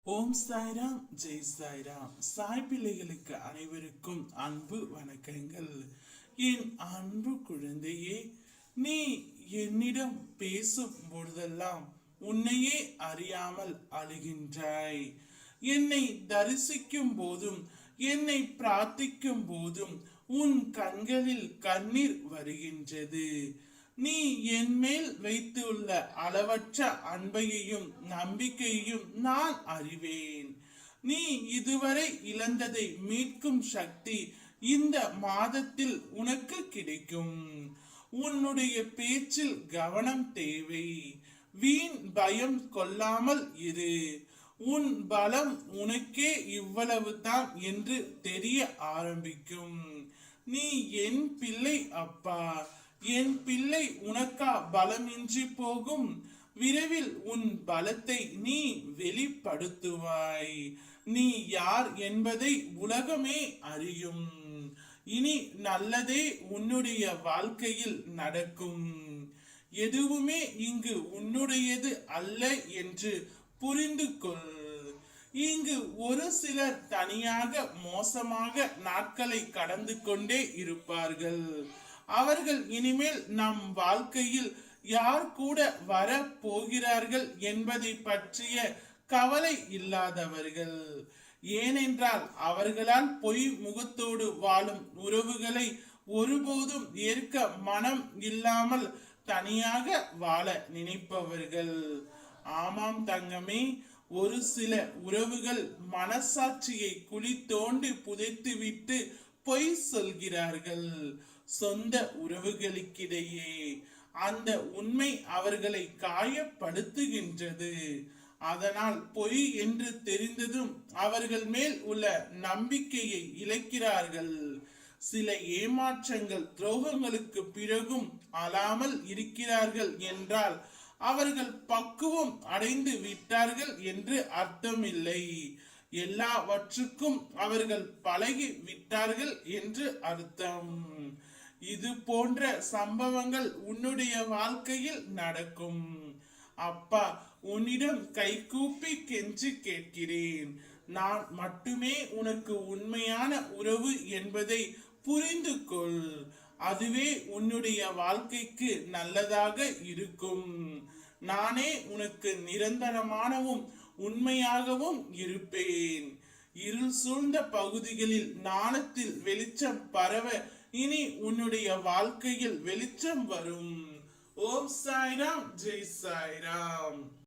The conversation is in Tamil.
ஓம் சாய்ராம், ஜெய் சாய்ராம். சாய் பிள்ளைகளுக்கு அனைவருக்கும் அன்பு வணக்கங்கள். என் அன்பு குழந்தையே, நீ என்னிடம் பேசும் பொழுதெல்லாம் உன்னையே அறியாமல் அழுகின்றாய். என்னை தரிசிக்கும் போதும் என்னை பிரார்த்திக்கும் போதும் உன் கண்களில் கண்ணீர் வருகின்றது. நீ என் மேல் வைத்துள்ள அளவற்ற அன்பையையும் நம்பிக்கையையும் நான் அறிவேன். நீ இதுவரை இழந்ததை மீட்கும் சக்தி இந்த மாதத்தில் உனக்கு கிடைக்கும். உன்னுடைய பேச்சில் கவனம் தேவை. வீண் பயம் கொள்ளாமல் இரு. உன் பலம் உனக்கே இவ்வளவுதான் என்று தெரிய ஆரம்பிக்கும். நீ என் பிள்ளை அப்பா. என் பிள்ளை உனக்கா பலமின்றி போகும். விரைவில் உன் பலத்தை நீ வெளிப்படுத்துவாய். நீ யார் என்பதை உலகமே அறியும். இனி நல்லதே உன்னுடைய வாழ்க்கையில் நடக்கும். எதுவுமே இங்கு உன்னுடையது அல்ல என்று புரிந்து கொள். இங்கு ஒரு சிலர் தனியாக மோசமாக நாட்களை கடந்து கொண்டே இருப்பார்கள். அவர்கள் இனிமேல் நம் வாழ்க்கையில் யார் கூட வர போகிறார்கள் என்பதை பற்றிய கவலை இல்லாதவர்கள். ஏனென்றால் அவர்களால் பொய் முகத்தோடு வாழும் உறவுகளை ஒருபோதும் ஏற்க மனம் இல்லாமல் தனியாக வாழ நினைப்பவர்கள். ஆமாம் தங்கமே, ஒரு சில உறவுகள் மனசாட்சியை குழி தோண்டி புதைத்துவிட்டு பொய் சொல்கிறார்கள். சொந்த உறவுகளுக்கிடையே அந்த உண்மை அவர்களை காயப்படுத்துகின்றது. அதனால் பொய் என்று தெரிந்ததும் அவர்கள் மேல் உள்ள நம்பிக்கையை இழக்கிறார்கள். சில ஏமாற்றங்கள் துரோகங்களுக்கு பிறகும் அழாமல் இருக்கிறார்கள் என்றால் அவர்கள் பக்குவம் அடைந்து விட்டார்கள் என்று அர்த்தமில்லை. எல்லாவற்றுக்கும் அவர்கள் பழகி விட்டார்கள் என்று அர்த்தம். இது போன்ற சம்பவங்கள் உன்னுடைய வாழ்க்கையில் நடக்கும். அப்பா, உன்னிடம் கைகூப்பி கெஞ்சி கேட்கிறேன். நான் மட்டுமே உனக்கு உண்மையான உறவு என்பதை புரிந்து கொள். அதுவே உன்னுடைய வாழ்க்கைக்கு நல்லதாக இருக்கும். நானே உனக்கு நிரந்தரமானவும் உண்மையாகவும் இருப்பேன். இருள் சூழ்ந்த பகுதிகளில் ஞானத்தில் வெளிச்சம் பரவ இனி உன்னுடைய வாழ்க்கையில் வெளிச்சம் வரும். ஓம் சாய்ராம், ஜெய் சாய்ராம்.